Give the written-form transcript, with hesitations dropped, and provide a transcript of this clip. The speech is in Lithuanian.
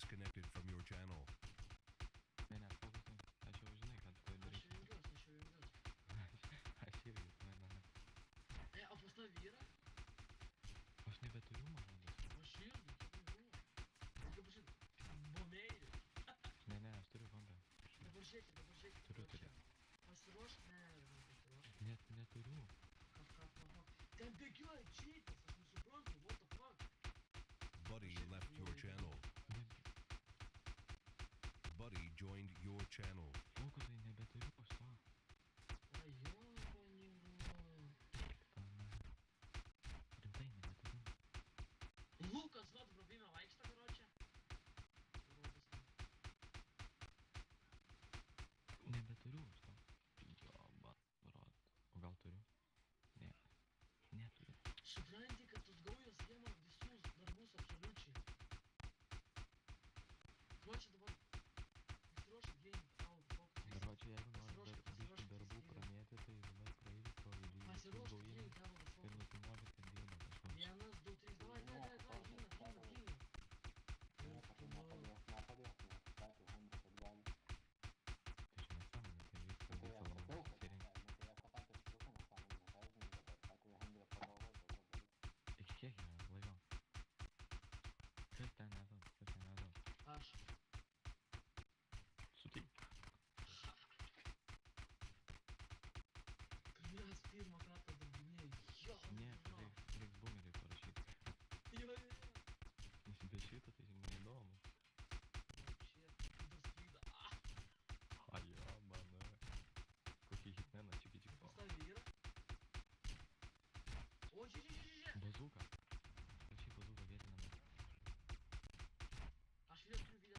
disconnected from your channel. Ne, fokusai. Aš jau žinai, kad tu darysi. Aš jau jungiuos. Aš irgi, ne. O pas tavį yra? Aš nebeturiu, man rodos. Aš irgi, kaip pašit, bombeirį. Ne, aš turiu bombę. Dabar žiūrėkit. Turiu. Pasiruošk? Ne, nepasiruošk. Net neturiu. Ką. Ten bėgioja čeitas, aš nesuprantu, what the fuck. Buddy left your channel. Buddy joined your channel. Fokusai nebeturiu, aš to. Ajo, panigo. Rimtai nebeturiu. Lukas, va, probime vaikštą, karočią. Nebeturiu aš to. Joba, rod. O gal turiu? Ne. Neturiu. Supranti, kad tos gaujos jėma visus darbus absoliučiai. Karočią dabar pasiruošk game, tau fokus. Karočią, jeigu nori biškį darbų pramėti, tai dabar praeiti pro įlygį. Pasiruošk game, tavo Ir fokus. nusimuovi, kad dirba kažkoks. 1, 2, 3, давай, gina. Iki kiek yra laiko? Kas ten esu? Aš. Suteik. Mes pirmą